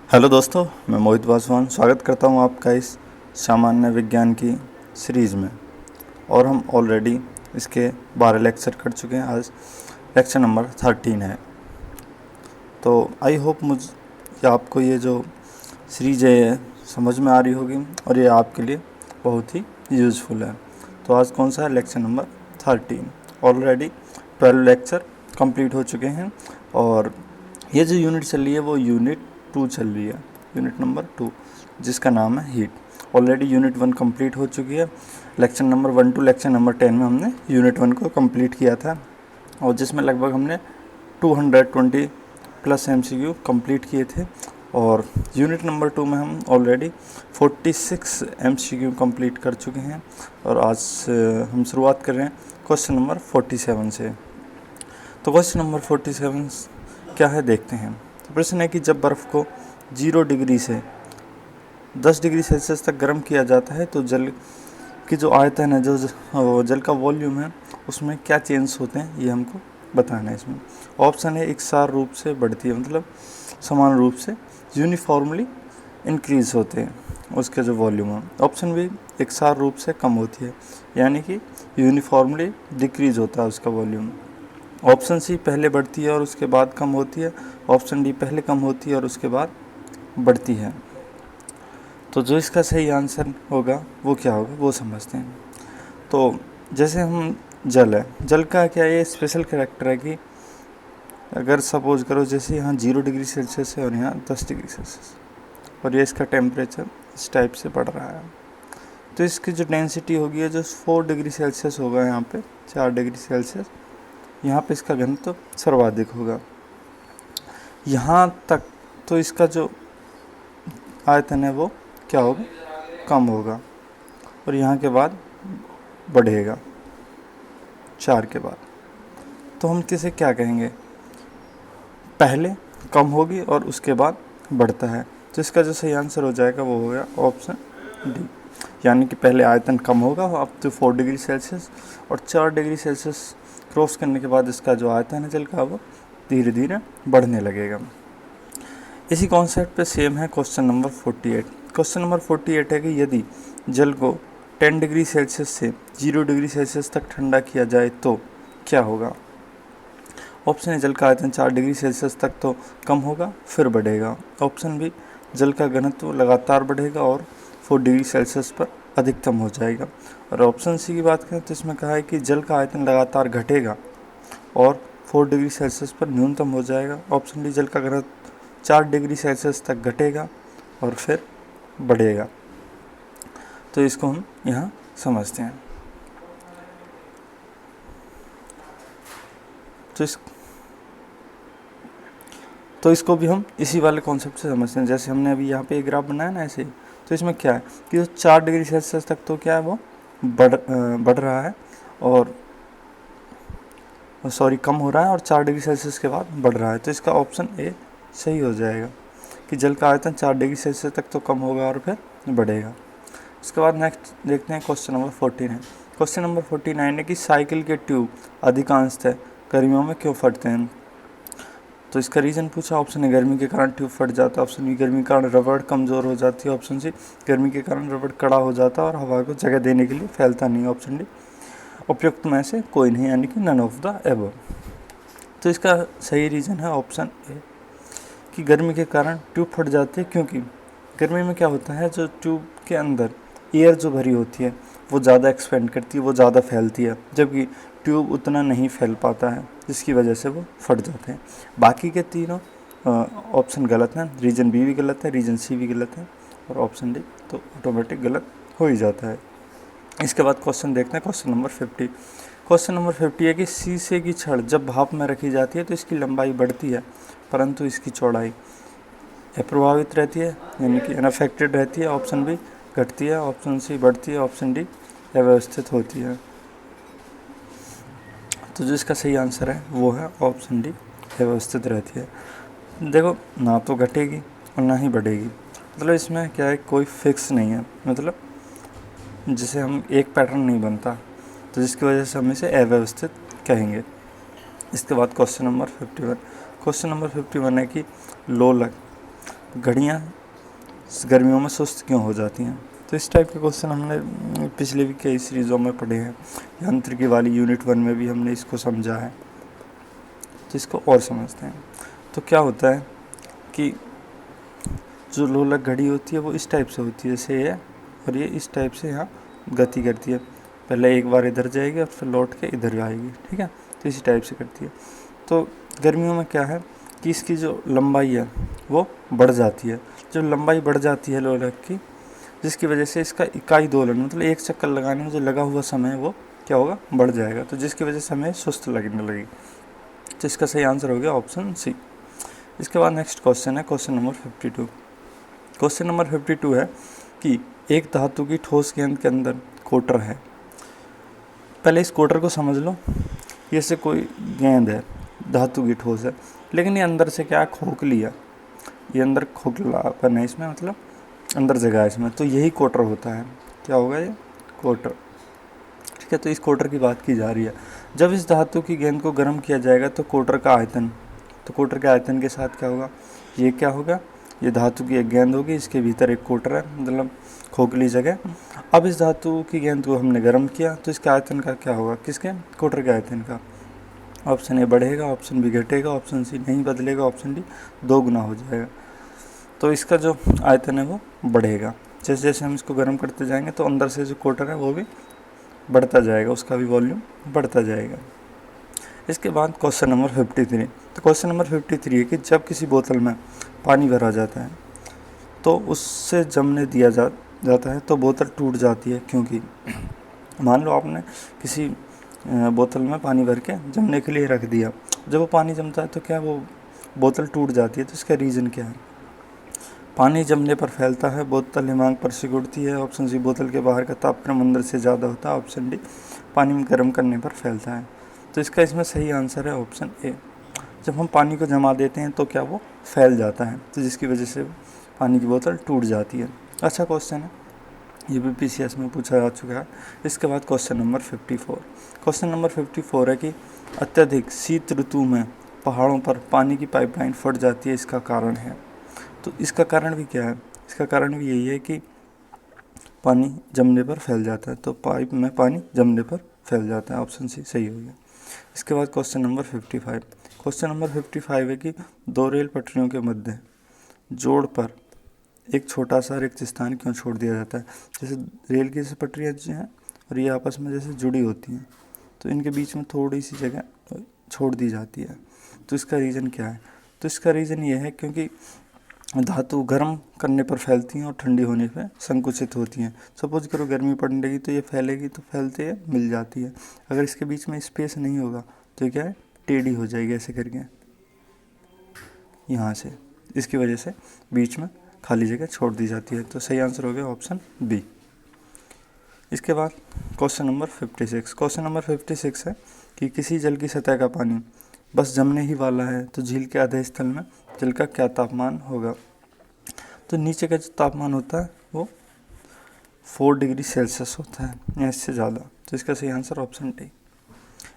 Hello दोस्तों, मैं मोहित वासवान स्वागत करता हूं आपका इस सामान्य विज्ञान की सीरीज़ में। और हम ऑलरेडी इसके 12 लेक्चर कर चुके हैं। आज लेक्चर नंबर 13 है। तो आई होप आपको ये जो सीरीज़ है ये समझ में आ रही होगी और ये आपके लिए बहुत ही यूज़फुल है। तो आज कौन सा है? Lecture number 13। Already 12 lecture complete हो चुके हैं और ये जो यूनिट चल रही है वो यूनिट 2 चल रही है, यूनिट नंबर 2, जिसका नाम है हीट। ऑलरेडी यूनिट 1 कंप्लीट हो चुकी है। Lecture number 1 to lecture number 10 में हमने यूनिट 1 को कंप्लीट किया था और जिसमें लगभग हमने 220 प्लस MCQ कंप्लीट किए थे। और यूनिट नंबर 2 में हम ऑलरेडी 46 MCQ कंप्लीट कर चुके हैं और आज हम शुरुआत कर रहे हैं क्वेश्चन नंबर 47 से। तो क्वेश्चन नंबर 47 क्या है देखते हैं। तो प्रश्न है कि जब बर्फ़ को 0 डिग्री से 10 डिग्री सेल्सियस तक गर्म किया जाता है तो जल की जो आयतन है, जो जल का वॉल्यूम है, उसमें क्या चेंज होते हैं ये हमको बताना है। इसमें ऑप्शन है एकसार रूप से बढ़ती है, मतलब समान रूप से यूनिफॉर्मली इंक्रीज होते हैं उसके जो वॉल्यूम है। ऑप्शन बी एकसार रूप से कम होती है, यानी कि यूनिफॉर्मली डिक्रीज होता है उसका वॉल्यूम। ऑप्शन सी पहले बढ़ती है और उसके बाद कम होती है। ऑप्शन डी पहले कम होती है और उसके बाद बढ़ती है। तो जो इसका सही आंसर होगा वो क्या होगा वो समझते हैं। तो जैसे हम जल है, जल का क्या ये स्पेशल कैरेक्टर है कि अगर सपोज करो जैसे यहाँ 0 डिग्री सेल्सियस है और यहाँ 10 डिग्री सेल्सियस और ये इसका टेम्परेचर इस टाइप से बढ़ रहा है, तो इसकी जो डेंसिटी होगी है जो 4 डिग्री सेल्सियस होगा, यहाँ पे 4 डिग्री सेल्सियस, यहाँ पे इसका घनत्व तो सर्वाधिक होगा यहाँ तक। तो इसका जो आयतन है वो क्या होगा? कम होगा और यहाँ के बाद बढ़ेगा 4 के बाद। तो हम किसे क्या कहेंगे? पहले कम होगी और उसके बाद बढ़ता है। तो इसका जो सही आंसर हो जाएगा वो हो गया ऑप्शन डी, यानी कि पहले आयतन कम होगा अप टू 4 डिग्री सेल्सियस और 4 डिग्री सेल्सियस क्रॉस करने के बाद इसका जो आयतन है जल का वो धीरे धीरे बढ़ने लगेगा। इसी कॉन्सेप्ट पे सेम है क्वेश्चन नंबर 48। क्वेश्चन नंबर 48 है कि यदि जल को 10 डिग्री सेल्सियस से 0 डिग्री सेल्सियस तक ठंडा किया जाए तो क्या होगा? ऑप्शन ए जल का आयतन 4 डिग्री सेल्सियस तक तो कम होगा फिर बढ़ेगा। ऑप्शन बी जल का घनत्व लगातार बढ़ेगा और 4 डिग्री सेल्सियस पर अधिकतम हो जाएगा। और ऑप्शन सी की बात करें तो इसमें कहा है कि जल का आयतन लगातार घटेगा और 4 डिग्री सेल्सियस पर न्यूनतम हो जाएगा। ऑप्शन डी जल का घनत्व 4 डिग्री सेल्सियस तक घटेगा और फिर बढ़ेगा। तो इसको हम यहाँ समझते हैं। तो इसको भी हम इसी वाले कॉन्सेप्ट से समझते हैं, जैसे हमने अभी यहाँ पे एक ग्राफ बनाया ना ऐसे ही। तो इसमें क्या है कि जो 4 डिग्री सेल्सियस तक तो क्या है वो बढ़ रहा है और कम हो रहा है और 4 डिग्री सेल्सियस के बाद बढ़ रहा है। तो इसका ऑप्शन ए सही हो जाएगा कि जल का आयतन 4 डिग्री सेल्सियस तक तो कम होगा और फिर बढ़ेगा। इसके बाद नेक्स्ट देखते हैं क्वेश्चन नंबर 49। क्वेश्चन नंबर 49 है कि साइकिल के ट्यूब अधिकांशतः गर्मियों में क्यों फटते हैं? तो इसका रीज़न पूछा। ऑप्शन ए गर्मी के कारण ट्यूब फट जाता है। ऑप्शन बी गर्मी के कारण रबड़ कमज़ोर हो जाती है। ऑप्शन सी गर्मी के कारण रबड़ कड़ा हो जाता है और हवा को जगह देने के लिए फैलता नहीं। ऑप्शन डी उपयुक्त में से कोई नहीं, यानी कि नन ऑफ द एबव। तो इसका सही रीज़न है ऑप्शन ए कि गर्मी के कारण ट्यूब फट जाती है, क्योंकि गर्मी में क्या होता है जो ट्यूब के अंदर एयर जो भरी होती है वो ज़्यादा एक्सपेंड करती है, वो ज़्यादा फैलती है, जबकि ट्यूब उतना नहीं फैल पाता है, जिसकी वजह से वो फट जाते हैं। बाकी के तीनों ऑप्शन गलत हैं। रीजन बी भी गलत है, रीजन सी भी गलत है और ऑप्शन डी तो ऑटोमेटिक गलत हो ही जाता है। इसके बाद क्वेश्चन देखते हैं क्वेश्चन नंबर 50। क्वेश्चन नंबर 50 है कि शीशे की छड़ जब भाप में रखी जाती है तो इसकी लंबाई बढ़ती है परंतु इसकी चौड़ाई अप्रभावित रहती है, यानी कि अनअफेक्टेड रहती है। ऑप्शन बी घटती है। ऑप्शन सी बढ़ती है। ऑप्शन डी अव्यवस्थित होती है। तो जो इसका सही आंसर है वो है ऑप्शन डी अव्यवस्थित रहती है। देखो ना तो घटेगी और ना ही बढ़ेगी, मतलब इसमें क्या है कोई फिक्स नहीं है, मतलब जिसे हम एक पैटर्न नहीं बनता, तो जिसकी वजह से हम इसे अव्यवस्थित कहेंगे। इसके बाद क्वेश्चन नंबर 51। क्वेश्चन नंबर 51 है कि लोलक घड़ियाँ गर्मियों में सुस्त क्यों हो जाती हैं। तो इस टाइप के क्वेश्चन हमने पिछले भी कई सीरीज़ों में पढ़े हैं। यांत्रिकी वाली यूनिट 1 में भी हमने इसको समझा है। तो इसको और समझते हैं। तो क्या होता है कि जो लोलक घड़ी होती है वो इस टाइप से होती है, जैसे ये, और ये इस टाइप से यहाँ गति करती है। पहले एक बार इधर जाएगी और फिर लौट के इधर आएगी, ठीक है। तो इसी टाइप से करती है। तो गर्मियों में क्या है कि इसकी जो लंबाई है वो बढ़ जाती है। जो लंबाई बढ़ जाती है लोलक की, जिसकी वजह से इसका इकाई दोलन मतलब एक चक्कर लगाने में जो लगा हुआ समय है वो क्या होगा, बढ़ जाएगा। तो जिसकी वजह से हमें सुस्त लगने लगेगी। तो इसका सही आंसर हो गया ऑप्शन सी। इसके बाद नेक्स्ट क्वेश्चन है क्वेश्चन नंबर 52। क्वेश्चन नंबर 52 है कि एक धातु की ठोस गेंद के अंदर कोटर है। पहले इस कोटर को समझ लो। ये से कोई गेंद है, धातु की ठोस है, लेकिन ये अंदर से क्या खोखली है, ये अंदर खोखलापन है इसमें, मतलब अंदर जगह है इसमें। तो यही कोटर होता है। क्या होगा ये, कोटर, ठीक है। तो इस कोटर की बात की जा रही है। जब इस धातु की गेंद को गर्म किया जाएगा तो कोटर का आयतन, तो कोटर के आयतन के साथ क्या होगा, ये क्या होगा, ये धातु की एक गेंद होगी, इसके भीतर एक कोटर है, मतलब खोखली जगह। अब इस धातु की गेंद को हमने गर्म किया तो इसके आयतन का क्या होगा, किसके, कोटर के आयतन का। ऑप्शन ए बढ़ेगा, ऑप्शन बी घटेगा, ऑप्शन सी नहीं बदलेगा, ऑप्शन डी 2 गुना हो जाएगा। तो इसका जो आयतन है वो बढ़ेगा। जैसे जैसे हम इसको गर्म करते जाएंगे तो अंदर से जो कोटर है वो भी बढ़ता जाएगा, उसका भी वॉल्यूम बढ़ता जाएगा। इसके बाद क्वेश्चन नंबर 53। तो क्वेश्चन नंबर 53 है कि जब किसी बोतल में पानी भरा जाता है तो उससे जमने दिया जाता है तो बोतल टूट जाती है, क्योंकि मान लो आपने किसी बोतल में पानी भर के जमने के लिए रख दिया, जब वो पानी जमता है तो क्या वो बोतल टूट जाती है। तो इसका रीज़न क्या है। पानी जमने पर फैलता है, बोतल हिमांक पर सिकुड़ती है, ऑप्शन सी बोतल के बाहर का तापक्रम अंदर से ज़्यादा होता है, ऑप्शन डी पानी में गर्म करने पर फैलता है। तो इसका इसमें सही आंसर है ऑप्शन ए। जब हम पानी को जमा देते हैं तो क्या वो फैल जाता है, तो जिसकी वजह से पानी की बोतल टूट जाती है। अच्छा क्वेश्चन है, ये भी PCS में पूछा जा चुका है। इसके बाद क्वेश्चन नंबर 54। क्वेश्चन नंबर 54 है कि अत्यधिक शीत ऋतु में पहाड़ों पर पानी की पाइपलाइन फट जाती है, इसका कारण है। तो इसका कारण भी क्या है, इसका कारण भी यही है कि पानी जमने पर फैल जाता है, तो पाइप में पानी जमने पर फैल जाता है, ऑप्शन सी सही हो गया। इसके बाद क्वेश्चन नंबर 55। क्वेश्चन नंबर 55 है कि 2 रेल पटरियों के मध्य जोड़ पर एक छोटा सा रिक्त स्थान क्यों छोड़ दिया जाता है। जैसे रेल की जैसे पटरियाँ जो हैं और ये आपस में जैसे जुड़ी होती हैं, तो इनके बीच में थोड़ी सी जगह छोड़ दी जाती है। तो इसका रीज़न क्या है। तो इसका रीज़न ये है क्योंकि धातु गर्म करने पर फैलती हैं और ठंडी होने पर संकुचित होती हैं। सपोज करो गर्मी पड़ने लगी तो ये फैलेगी, तो फैलते है मिल जाती है। अगर इसके बीच में स्पेस नहीं होगा तो क्या है, टेढ़ी हो जाएगी ऐसे करके यहाँ से, इसकी वजह से बीच में खाली जगह छोड़ दी जाती है। तो सही आंसर हो गया ऑप्शन बी। इसके बाद क्वेश्चन नंबर 56। क्वेश्चन नंबर 56 है कि किसी जल की सतह का पानी बस जमने ही वाला है तो झील के आधे स्थल में जल का क्या तापमान होगा। तो नीचे का जो तापमान होता है वो 4 डिग्री सेल्सियस होता है या इससे ज़्यादा। तो इसका सही आंसर ऑप्शन डी।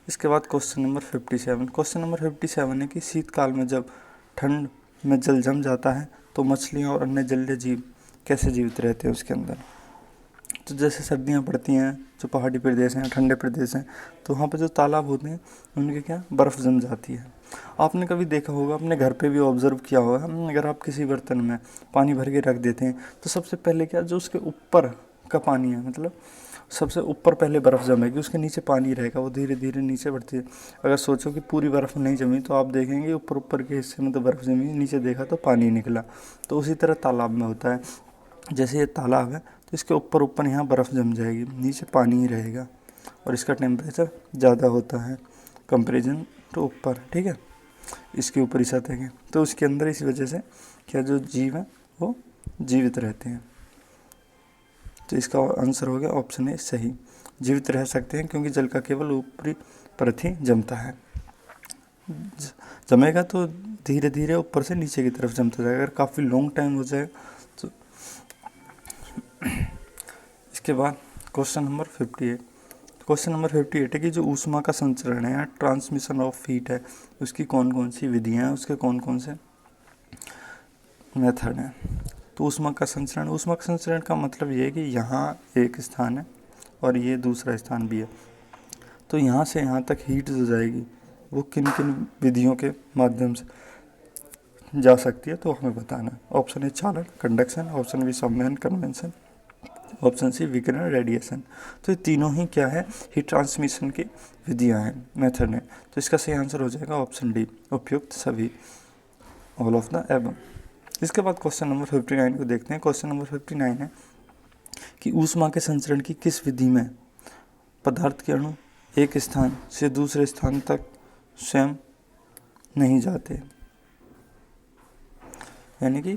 इसके बाद क्वेश्चन नंबर 57। क्वेश्चन नंबर 57 है कि शीतकाल में जब ठंड में जल जम जाता है तो मछलियाँ और अन्य जलीय जीव कैसे जीवित रहते हैं उसके अंदर। तो जैसे सर्दियाँ पड़ती हैं, जो पहाड़ी प्रदेश हैं, ठंडे प्रदेश हैं, तो वहाँ पर जो तालाब होते हैं उनके क्या बर्फ़ जम जाती है। आपने कभी देखा होगा, अपने घर पे भी ऑब्ज़र्व किया होगा, अगर आप किसी बर्तन में पानी भर के रख देते हैं तो सबसे पहले क्या, जो उसके ऊपर का पानी है, मतलब सबसे ऊपर पहले बर्फ़ जमेगी, उसके नीचे पानी रहेगा, वो धीरे धीरे नीचे बढ़ती है। अगर सोचो कि पूरी बर्फ़ नहीं जमी तो आप देखेंगे ऊपर ऊपर के हिस्से में तो बर्फ़ जमी, नीचे देखा तो पानी निकला। तो उसी तरह तालाब में होता है। जैसे ये तालाब है तो इसके ऊपर ऊपर यहाँ बर्फ़ जम जाएगी, नीचे पानी ही रहेगा और इसका टेम्परेचर ज़्यादा होता है कंपेरिजन टू ऊपर, ठीक है, इसके ऊपरी सतह के। तो उसके अंदर इसी वजह से क्या जो जीव है वो जीवित रहते हैं। तो इसका आंसर हो गया ऑप्शन ए सही, जीवित रह सकते हैं क्योंकि जल का केवल ऊपरी परत ही जमता है। जमेगा तो धीरे धीरे ऊपर से नीचे की तरफ जमता जाएगा। अगर काफ़ी लॉन्ग टाइम हो जाएगा तो इसके बाद क्वेश्चन नंबर 58। क्वेश्चन नंबर 58 है कि जो ऊष्मा का संचरण है या ट्रांसमिशन ऑफ हीट है, उसकी कौन कौन सी विधियाँ हैं, उसके कौन कौन से मेथड है। तो ऊष्मा का संचरण का मतलब ये है कि यहाँ एक स्थान है और ये दूसरा स्थान भी है, तो यहाँ से यहाँ तक हीट जो जाएगी वो किन किन विधियों के माध्यम से जा सकती है, तो हमें बताना है। ऑप्शन ए चालन कंडक्शन, ऑप्शन बी संवहन कन्वेंशन, ऑप्शन सी विकिरण रेडिएशन। तो ये तीनों ही क्या है, हीट ट्रांसमिशन की विधियाँ हैं, मेथड है। तो इसका सही आंसर हो जाएगा ऑप्शन डी, उपयुक्त सभी, ऑल ऑफ द एबव। इसके बाद क्वेश्चन नंबर 59 को देखते हैं। क्वेश्चन नंबर 59 है कि ऊष्मा के संचरण की किस विधि में पदार्थ के अणु एक स्थान से दूसरे स्थान तक स्वयं नहीं जाते। यानी कि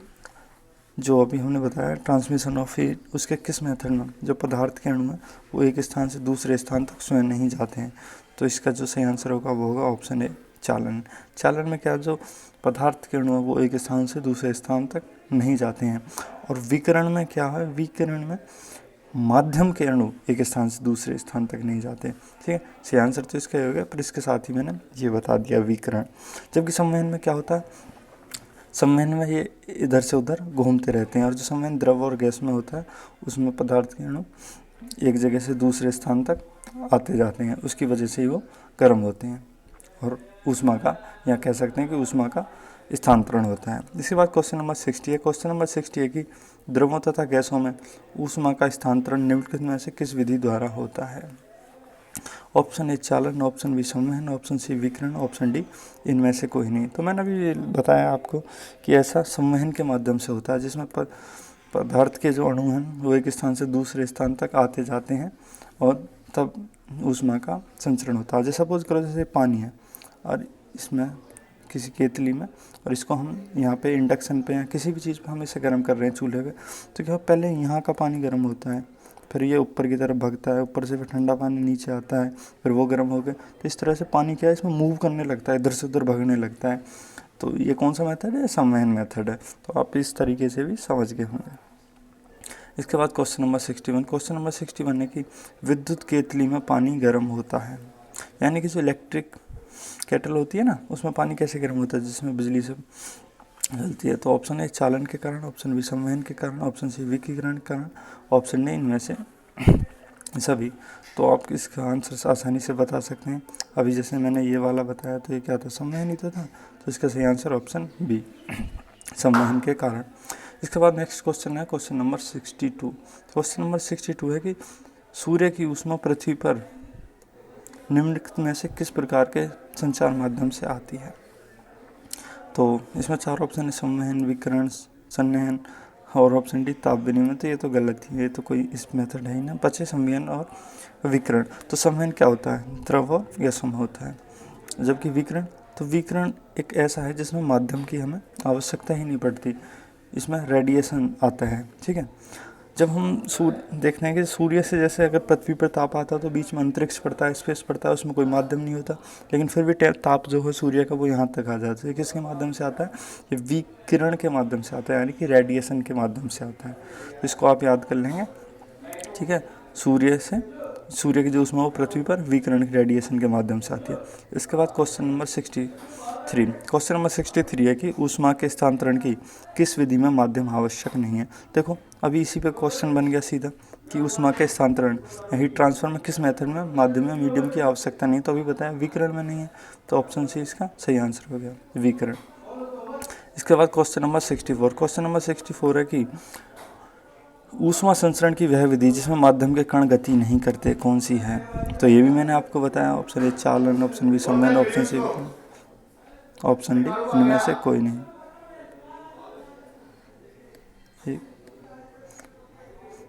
जो अभी हमने बताया ट्रांसमिशन ऑफ हीट, उसके किस मेथड में जो पदार्थ के अणु हैं वो एक स्थान से दूसरे स्थान तक स्वयं नहीं जाते हैं। तो इसका जो सही आंसर होगा वो होगा ऑप्शन ए चालन। चालन में क्या, जो पदार्थ के अणु है वो एक स्थान से दूसरे स्थान तक नहीं जाते हैं। और विकिरण में क्या है, विकिरण में माध्यम के अणु एक स्थान से दूसरे स्थान तक नहीं जाते। ठीक है, सही आंसर तो इसका हो गया, पर इसके साथ ही मैंने ये बता दिया विकिरण। जबकि संवहन में क्या होता है, संवहन में ये इधर से उधर घूमते रहते हैं, और जो संवहन द्रव और गैस में होता है उसमें पदार्थ के अणु एक जगह से दूसरे स्थान तक आते जाते हैं, उसकी वजह से ही वो गर्म होते हैं और ऊष्मा का, या कह सकते हैं कि ऊष्मा का स्थानांतरण होता है। इसके बाद क्वेश्चन नंबर 60 है। क्वेश्चन नंबर 60 है कि द्रवों तथा गैसों में ऊष्मा का स्थानांतरण निम्नलिखित में से किस विधि द्वारा होता है। ऑप्शन ए चालन, ऑप्शन बी संवहन, ऑप्शन सी विकिरण, ऑप्शन डी इनमें से कोई नहीं। तो मैंने अभी बताया आपको कि ऐसा संवहन के माध्यम से होता है, जिसमें पदार्थ के जो अणु हैं वो एक स्थान से दूसरे स्थान तक आते जाते हैं और तब ऊष्मा का संचरण होता है। जैसे सपोज करो जैसे पानी है और इसमें किसी केतली में, और इसको हम यहाँ पे इंडक्शन पे या किसी भी चीज़ पे हम इसे गर्म कर रहे हैं चूल्हे पे, तो क्या पहले यहाँ का पानी गर्म होता है, फिर ये ऊपर की तरफ भगता है, ऊपर से फिर ठंडा पानी नीचे आता है, फिर वो गर्म हो गया। तो इस तरह से पानी क्या है, इसमें मूव करने लगता है, इधर से उधर भगने लगता है। तो ये कौन सा मेथड है, संवहन मेथड है। तो आप इस तरीके से भी समझ गए होंगे। इसके बाद क्वेश्चन नंबर 61। क्वेश्चन नंबर 61 है कि विद्युत केतली में पानी गर्म होता है, यानी कि जो इलेक्ट्रिक केटल होती है ना, उसमें पानी कैसे गर्म होता है, जिसमें बिजली से चलती है। तो ऑप्शन ए चालन के कारण, ऑप्शन बी संवहन के कारण, ऑप्शन सी विकिरण के कारण, ऑप्शन डी इनमें से सभी। तो आप इसका आंसर आसानी से बता सकते हैं। अभी जैसे मैंने ये वाला बताया तो ये क्या था, संवहन ही तो था, तो इसका सही आंसर ऑप्शन बी संवहन के कारण। इसके बाद नेक्स्ट क्वेश्चन है क्वेश्चन नंबर 62। क्वेश्चन नंबर 62 है कि सूर्य की ऊष्मा पृथ्वी पर निम्नलिखित में से किस प्रकार के संचार माध्यम से आती है। तो इसमें चार ऑप्शन है, संवहन, विकिरण, संवहन और ऑप्शन डी ताप विनिमय। तो ये तो गलत ही है, तो कोई इस मेथड है ही ना, बचे संवहन और विकिरण। तो संवहन क्या होता है, द्रव और गैसों में होता है। जबकि विकिरण, तो विकिरण एक ऐसा है जिसमें माध्यम की हमें आवश्यकता ही नहीं पड़ती, इसमें रेडिएशन आता है। ठीक है, जब हम देखते हैं कि सूर्य से जैसे अगर पृथ्वी पर ताप आता है तो बीच में अंतरिक्ष पड़ता है, स्पेस पड़ता है, उसमें कोई माध्यम नहीं होता, लेकिन फिर भी ताप जो है सूर्य का वो यहाँ तक आ जाता है। किसके माध्यम से आता है, ये विकिरण के माध्यम से आता है, यानी कि रेडिएशन के माध्यम से आता है। तो इसको आप याद कर लेंगे। ठीक है, सूर्य की जो ऊष्मा वो पृथ्वी पर विकिरण की रेडिएशन के माध्यम से आती है। इसके बाद क्वेश्चन नंबर 63। क्वेश्चन नंबर 63 है कि ऊष्मा के स्थानांतरण की किस विधि में माध्यम आवश्यक नहीं है। देखो अभी इसी पे क्वेश्चन बन गया सीधा कि ऊष्मा के स्थानांतरण हीट ट्रांसफर में किस मेथड में माध्यम में मीडियम की आवश्यकता नहीं, तो अभी बताया विकिरण में नहीं है, तो ऑप्शन सी इसका सही आंसर हो गया, विकिरण। इसके बाद क्वेश्चन नंबर 64। क्वेश्चन नंबर 64 है कि ऊष्मा संचरण की वह विधि जिसमें माध्यम के कण गति नहीं करते कौन सी है। तो ये भी मैंने आपको बताया, ऑप्शन ए चालन, ऑप्शन बी संवहन, ऑप्शन सी विकिरण, ऑप्शन डी इनमें से कोई नहीं। ठीक,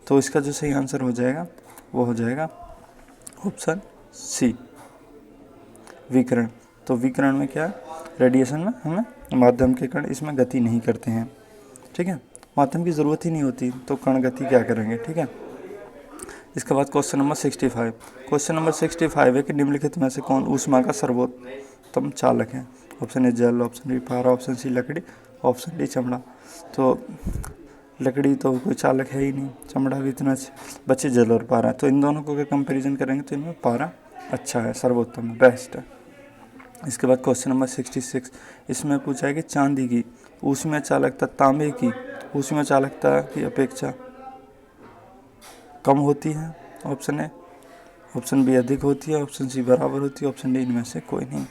तो इसका जो सही आंसर हो जाएगा वो हो जाएगा ऑप्शन सी, विकिरण। तो विकिरण में क्या है, रेडिएशन में हमें माध्यम के कण इसमें गति नहीं करते हैं। ठीक है, माध्यम की ज़रूरत ही नहीं होती तो कण गति क्या करेंगे। ठीक है, इसके बाद क्वेश्चन नंबर 65। क्वेश्चन नंबर 65 है कि निम्नलिखित में से कौन ऊष्मा का सर्वोत्तम चालक है। ऑप्शन ए जल, ऑप्शन बी पारा, ऑप्शन सी लकड़ी, ऑप्शन डी चमड़ा। तो लकड़ी तो कोई चालक है ही नहीं, चमड़ा भी इतना, बचे जल और पारा। तो इन दोनों को अगर कंपेरिजन करेंगे तो इनमें पारा अच्छा है, सर्वोत्तम बेस्ट है। इसके बाद क्वेश्चन नंबर 66। इसमें पूछा है कि चांदी की ऊष्मीय चालकता तांबे की ऊष्मीय चालकता की अपेक्षा कम होती है, ऑप्शन ए। ऑप्शन बी अधिक होती है, ऑप्शन सी बराबर होती है, ऑप्शन डी इनमें से कोई नहीं।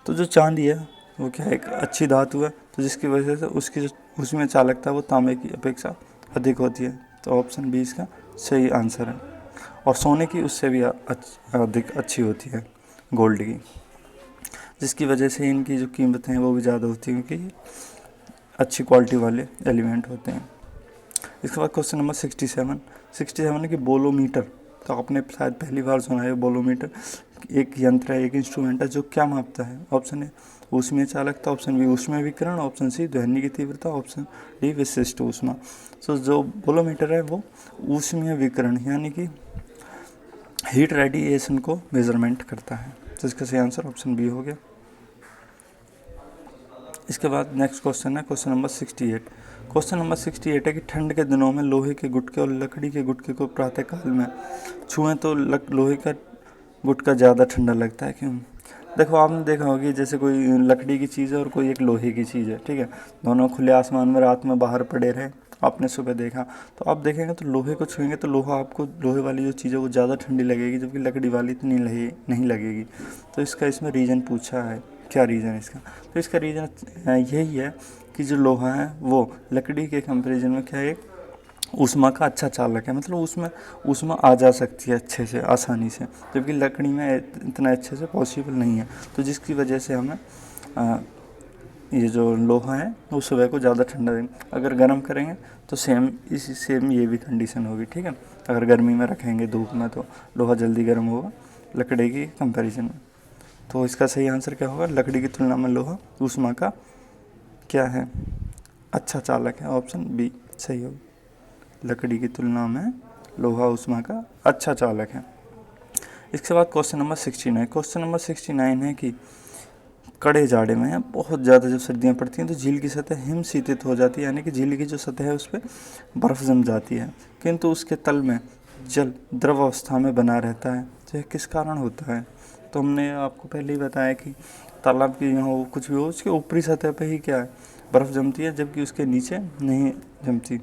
तो जो चांदी है वो क्या है, एक अच्छी धातु है, तो जिसकी वजह से उसकी जो ऊष्मीय चालकता है वो तांबे की अपेक्षा अधिक होती है, तो ऑप्शन बी इसका सही आंसर है। और सोने की उससे भी अधिक अच्छी होती है, गोल्ड की, जिसकी वजह से इनकी जो कीमतें हैं वो भी ज़्यादा होती हैं, क्योंकि अच्छी क्वालिटी वाले एलिमेंट होते हैं। इसके बाद क्वेश्चन नंबर 67 है कि बोलोमीटर, तो आपने शायद पहली बार सुना है। बोलोमीटर एक यंत्र है, एक इंस्ट्रूमेंट है जो क्या मापता है। ऑप्शन ए ऊष्मीय चालकता, ऑप्शन बी ऊष्मीय विकिरण, ऑप्शन सी ध्वनि की तीव्रता, ऑप्शन डी विशिष्ट ऊष्मा। तो जो बोलोमीटर है वो ऊष्मीय विकिरण यानी कि हीट रेडिएशन को मेजरमेंट करता है, तो इसका सही आंसर ऑप्शन बी हो गया। इसके बाद नेक्स्ट क्वेश्चन है क्वेश्चन नंबर 68। क्वेश्चन नंबर 68 है कि ठंड के दिनों में लोहे के गुटके और लकड़ी के गुटके को प्रातःकाल में छुएं तो लोहे का गुटका ज़्यादा ठंडा लगता है, क्यों? देखो, आपने देखा होगा कि जैसे कोई लकड़ी की चीज़ है और कोई एक लोहे की चीज़ है, ठीक है, दोनों खुले आसमान में रात में बाहर पड़े रहे, आपने सुबह देखा, तो आप देखेंगे तो लोहे को छुएंगे तो लोहा आपको, लोहे वाली जो चीज़ है वो ज़्यादा ठंडी लगेगी, जबकि लकड़ी वाली इतनी नहीं लगेगी। तो इसका इसमें रीज़न पूछा है, क्या रीज़न है इसका? तो इसका रीज़न यही है कि जो लोहा है वो लकड़ी के कंपेरिजन में क्या है, ऊष्मा का अच्छा चालक है, मतलब उसमें ऊष्मा आ जा सकती है अच्छे से, आसानी से, जबकि लकड़ी में इतना अच्छे से पॉसिबल नहीं है। तो जिसकी वजह से हमें ये जो लोहा है वो सुबह को ज़्यादा ठंडा देंगे। अगर गर्म करेंगे तो सेम ये भी कंडीशन होगी, ठीक है। अगर गर्मी में रखेंगे धूप में तो लोहा जल्दी गर्म होगा लकड़ी की कंपैरिजन में। तो इसका सही आंसर क्या होगा? लकड़ी की तुलना में लोहा ऊष्मा का क्या है, अच्छा चालक है। ऑप्शन बी सही होगा, लकड़ी की तुलना में लोहा ऊष्मा का अच्छा चालक है। इसके बाद क्वेश्चन नंबर 69 है कि कड़े जाड़े में बहुत ज़्यादा जब सर्दियाँ पड़ती हैं तो झील की सतह हिम शीतित हो जाती है, यानी कि झील की जो सतह है उस पर बर्फ़ जम जाती है, किंतु उसके तल में जल द्रव अवस्था में बना रहता है। तो यह किस कारण होता है? तो हमने आपको पहले ही बताया कि तालाब की हो कुछ भी हो, उसके ऊपरी सतह पे ही क्या है, बर्फ़ जमती है, जबकि उसके नीचे नहीं जमती।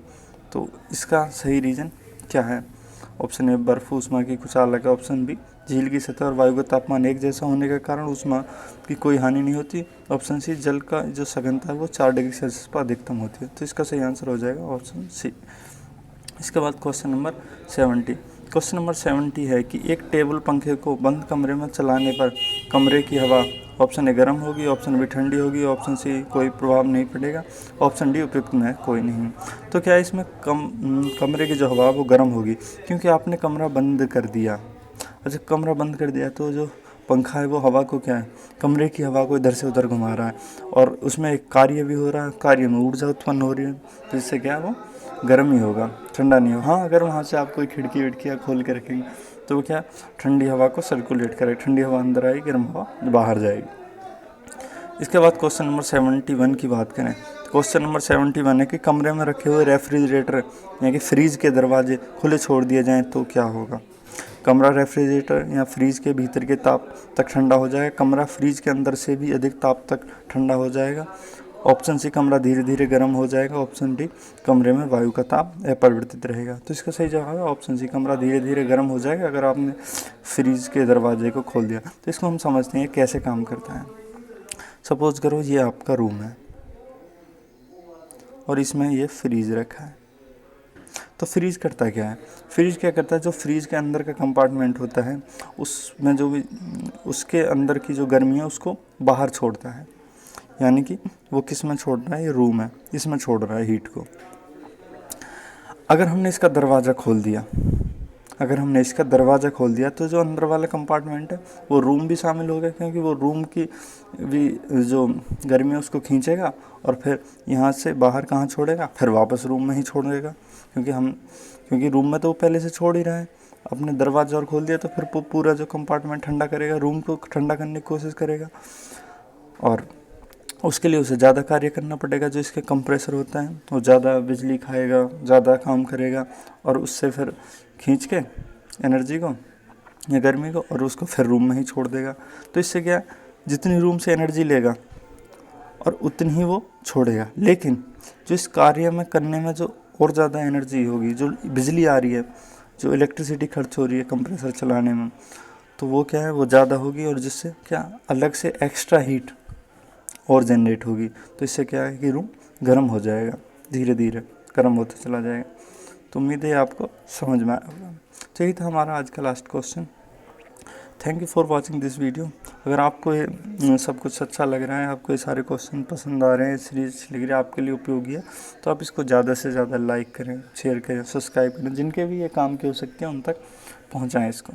तो इसका सही रीज़न क्या है? ऑप्शन ए बर्फ़ ऊष्मा की कुछ अलग है, ऑप्शन बी झील की सतह और वायु का तापमान एक जैसा होने के कारण ऊष्मा की कोई हानि नहीं होती, ऑप्शन सी जल का जो सघनता है वो 4 डिग्री सेल्सियस पर अधिकतम होती है। तो इसका सही आंसर हो जाएगा ऑप्शन सी। इसके बाद क्वेश्चन नंबर 70 है कि एक टेबल पंखे को बंद कमरे में चलाने पर कमरे की हवा ऑप्शन ए गर्म होगी, ऑप्शन बी ठंडी होगी, ऑप्शन सी कोई प्रभाव नहीं पड़ेगा, ऑप्शन डी उपयुक्त में कोई नहीं। तो क्या इसमें कमरे की जो हवा वो गर्म होगी, क्योंकि आपने कमरा बंद कर दिया। अच्छा, कमरा बंद कर दिया तो जो पंखा है वो हवा को क्या है, कमरे की हवा को इधर से उधर घुमा रहा है, और उसमें एक कार्य भी हो रहा है, कार्य में ऊर्जा उत्पन्न हो रही है, तो इससे क्या है वो गर्म ही होगा, ठंडा नहीं होगा। हाँ, अगर वहाँ से आप कोई खिड़की विड़कियाँ खोल के रखेंगे तो वो क्या ठंडी हवा को सर्कुलेट करेगा, ठंडी हवा अंदर आएगी, गर्म हवा बाहर जाएगी। इसके बाद क्वेश्चन नंबर 71 की बात करें, क्वेश्चन नंबर 71 है कि कमरे में रखे हुए रेफ्रिजरेटर यानी कि फ्रीज के दरवाजे खुले छोड़ दिए जाएँ तो क्या होगा? कमरा रेफ्रिजरेटर या फ्रीज के भीतर के ताप तक ठंडा हो जाएगा, कमरा फ्रीज के अंदर से भी अधिक ताप तक ठंडा हो जाएगा, ऑप्शन सी कमरा धीरे धीरे गर्म हो जाएगा, ऑप्शन डी कमरे में वायु का ताप अपरिवर्तित रहेगा। तो इसका सही जवाब है ऑप्शन सी, कमरा धीरे धीरे गर्म हो जाएगा अगर आपने फ्रीज के दरवाजे को खोल दिया। तो इसको हम समझते हैं कैसे काम करता है। सपोज करो ये आपका रूम है और इसमें ये फ्रीज रखा है, तो फ्रीज करता क्या है? फ्रीज क्या करता है, जो फ्रीज के अंदर का कंपार्टमेंट होता है उसमें जो भी उसके अंदर की जो गर्मी है उसको बाहर छोड़ता है, यानी कि वो किस में छोड़ रहा है, ये रूम है इसमें छोड़ रहा है हीट को। अगर हमने इसका दरवाज़ा खोल दिया तो जो अंदर वाला कंपार्टमेंट है वो रूम भी शामिल हो गया, क्योंकि वो रूम की भी जो गर्मी है उसको खींचेगा और फिर यहाँ से बाहर कहाँ छोड़ेगा, फिर वापस रूम में ही छोड़ेगा, क्योंकि रूम में तो वो पहले से छोड़ ही रहा है। अपने दरवाज़ा और खोल दिया तो फिर पूरा जो कंपार्टमेंट ठंडा करेगा, रूम को ठंडा करने की कोशिश करेगा, और उसके लिए उसे ज़्यादा कार्य करना पड़ेगा। जो इसके कंप्रेसर होता है वो ज़्यादा बिजली खाएगा, ज़्यादा काम करेगा, और उससे फिर खींच के एनर्जी को या गर्मी को और उसको फिर रूम में ही छोड़ देगा। तो इससे क्या, जितनी रूम से एनर्जी लेगा और उतनी ही वो छोड़ेगा। लेकिन जो इस कार्य में करने में जो और ज़्यादा एनर्जी होगी, जो बिजली आ रही है, जो इलेक्ट्रिसिटी खर्च हो रही है कंप्रेसर चलाने में, तो वो क्या है, वो ज़्यादा होगी और जिससे क्या अलग से एक्स्ट्रा हीट और जनरेट होगी। तो इससे क्या है कि रूम गर्म हो जाएगा, धीरे धीरे गर्म होता चला जाएगा। तो उम्मीद है आपको समझ में आया। तो यही था हमारा आज का last question. Thank you for watching this video. अगर आपको ये सब कुछ अच्छा लग रहा है, आपको ये सारे क्वेश्चन पसंद आ रहे हैं, सीरीज लग रही है, आपके लिए उपयोगी है, तो आप इसको ज़्यादा से ज़्यादा लाइक करें, शेयर करें, सब्सक्राइब करें, जिनके भी ये काम की हो सकते हैं उन तक पहुँचाएँ इसको।